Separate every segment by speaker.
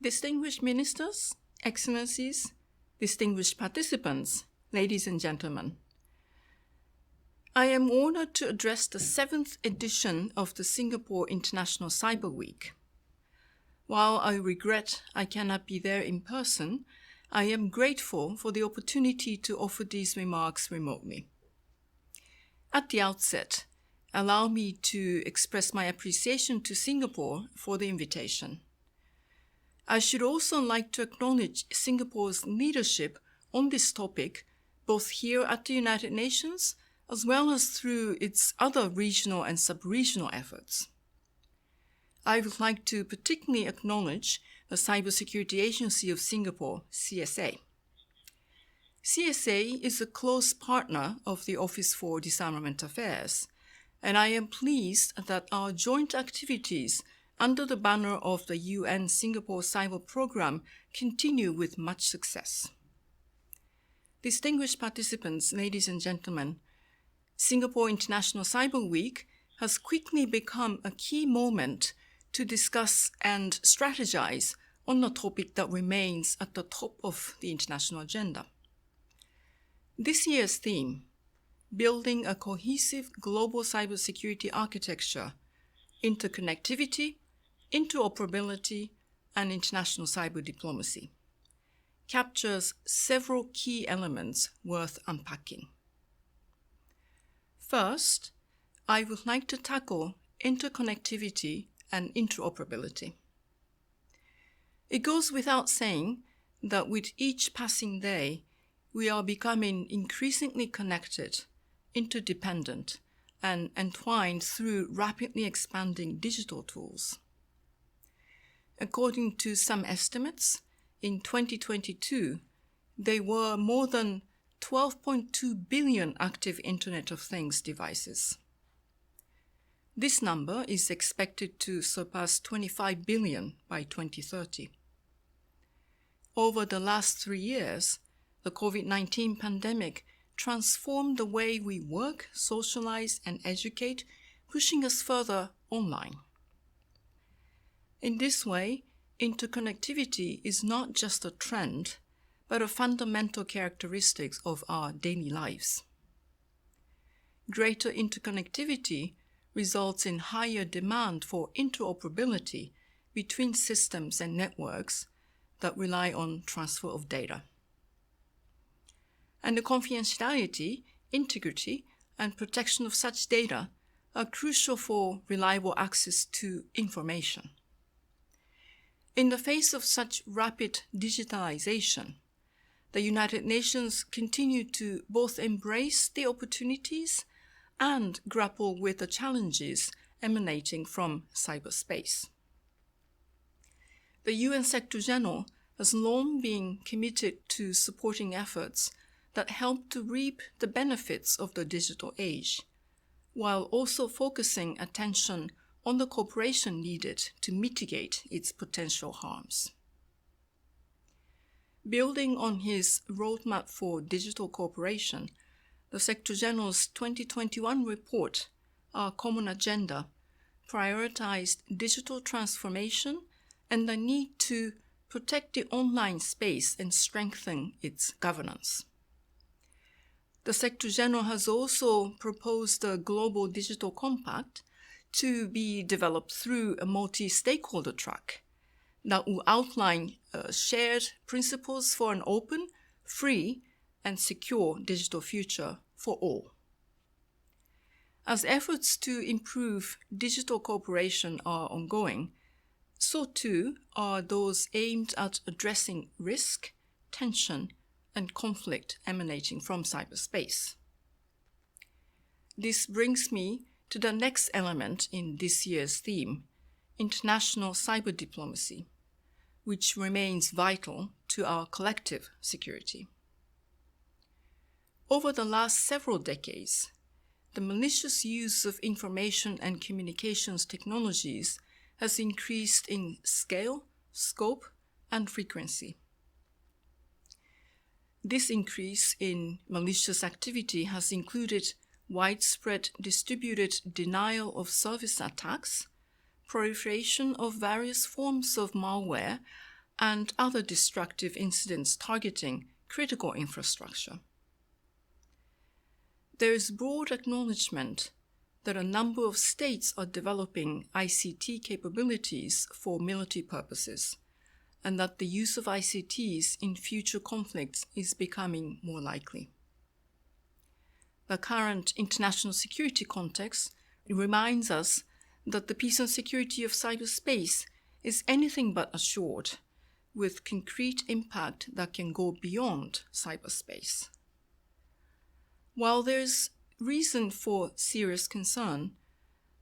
Speaker 1: Distinguished Ministers, Excellencies, distinguished participants, ladies and gentlemen. I am honored to address the 7th edition of the Singapore International Cyber Week. While I regret I cannot be there in person, I am grateful for the opportunity to offer these remarks remotely. At the outset, allow me to express my appreciation to Singapore for the invitation. I should also like to acknowledge Singapore's leadership on this topic, both here at the United Nations, as well as through its other regional and sub-regional efforts. I would like to particularly acknowledge the Cybersecurity Agency of Singapore, CSA. CSA is a close partner of the Office for Disarmament Affairs, and I am pleased that our joint activities under the banner of the UN Singapore Cyber Program continue with much success. Distinguished participants, ladies and gentlemen, Singapore International Cyber Week has quickly become a key moment to discuss and strategize on a topic that remains at the top of the international agenda. This year's theme, Building a Cohesive Global Cybersecurity Architecture, Interconnectivity, Interoperability, and International Cyber Diplomacy, captures several key elements worth unpacking. First, I would like to tackle interconnectivity and interoperability. It goes without saying that with each passing day, we are becoming increasingly connected, interdependent, and entwined through rapidly expanding digital tools. According to some estimates, in 2022, there were more than 12.2 billion active Internet of Things devices. This number is expected to surpass 25 billion by 2030. Over the last 3 years, the COVID-19 pandemic transformed the way we work, socialize, and educate, pushing us further online. In this way, interconnectivity is not just a trend, but a fundamental characteristic of our daily lives. Greater interconnectivity results in higher demand for interoperability between systems and networks that rely on transfer of data. And the confidentiality, integrity, and protection of such data are crucial for reliable access to information. In the face of such rapid digitalization, the United Nations continue to both embrace the opportunities and grapple with the challenges emanating from cyberspace. The UN Secretary General has long been committed to supporting efforts that help to reap the benefits of the digital age, while also focusing attention on the cooperation needed to mitigate its potential harms. Building on his roadmap for digital cooperation, the Secretary General's 2021 report, Our Common Agenda, prioritized digital transformation and the need to protect the online space and strengthen its governance. The Secretary General has also proposed a global digital compact to be developed through a multi-stakeholder track that will outline shared principles for an open, free, and secure digital future for all. As efforts to improve digital cooperation are ongoing, so too are those aimed at addressing risk, tension, and conflict emanating from cyberspace. This brings me to the next element in this year's theme, international cyber diplomacy, which remains vital to our collective security. Over the last several decades, the malicious use of information and communications technologies has increased in scale, scope, and frequency. This increase in malicious activity has included widespread distributed denial of service attacks, proliferation of various forms of malware, and other destructive incidents targeting critical infrastructure. There is broad acknowledgement that a number of states are developing ICT capabilities for military purposes, and that the use of ICTs in future conflicts is becoming more likely. The current international security context reminds us that the peace and security of cyberspace is anything but assured, with concrete impact that can go beyond cyberspace. While there is reason for serious concern,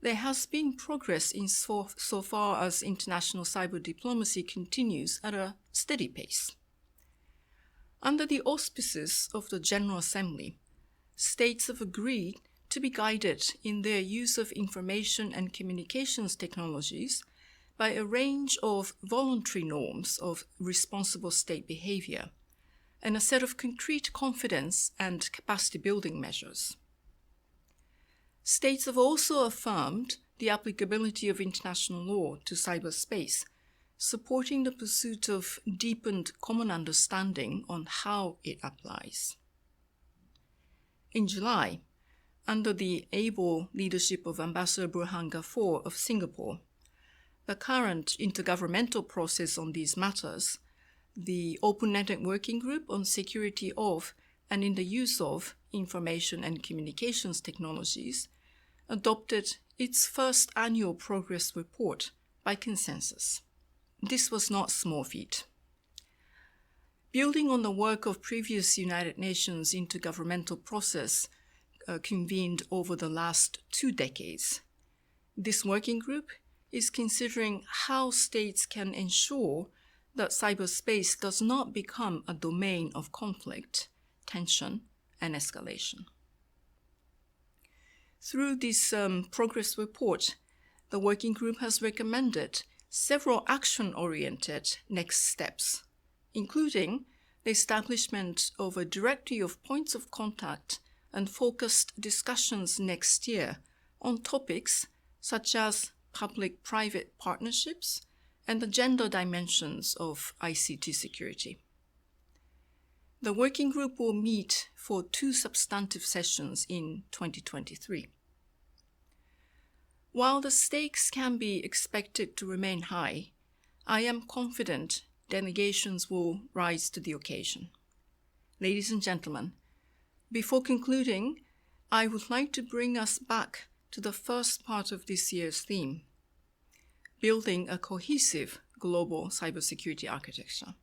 Speaker 1: there has been progress so far as international cyber diplomacy continues at a steady pace. Under the auspices of the General Assembly, states have agreed to be guided in their use of information and communications technologies by a range of voluntary norms of responsible state behavior and a set of concrete confidence and capacity building measures. States have also affirmed the applicability of international law to cyberspace, supporting the pursuit of deepened common understanding on how it applies. In July, under the able leadership of Ambassador Burhan Ghafor of Singapore, the current intergovernmental process on these matters, the Open Network Working Group on Security of and in the Use of Information and Communications Technologies, adopted its first annual progress report by consensus. This was not small feat. Building on the work of previous United Nations intergovernmental process convened over the last 2 decades, this working group is considering how states can ensure that cyberspace does not become a domain of conflict, tension, and escalation. Through this progress report, the working group has recommended several action-oriented next steps, including the establishment of a directory of points of contact and focused discussions next year on topics such as public-private partnerships and the gender dimensions of ICT security. The working group will meet for 2 substantive sessions in 2023. While the stakes can be expected to remain high, I am confident delegations will rise to the occasion. Ladies and gentlemen, before concluding, I would like to bring us back to the first part of this year's theme, building a cohesive global cybersecurity architecture.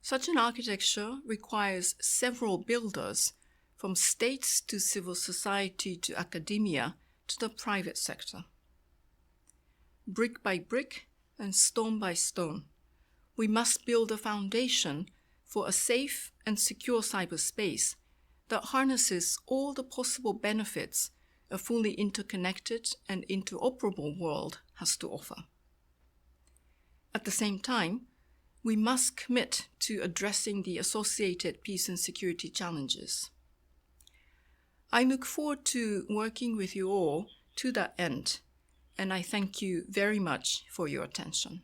Speaker 1: Such an architecture requires several builders, from states to civil society to academia to the private sector. Brick by brick and stone by stone, we must build a foundation for a safe and secure cyberspace that harnesses all the possible benefits a fully interconnected and interoperable world has to offer. At the same time, we must commit to addressing the associated peace and security challenges. I look forward to working with you all to that end, and I thank you very much for your attention.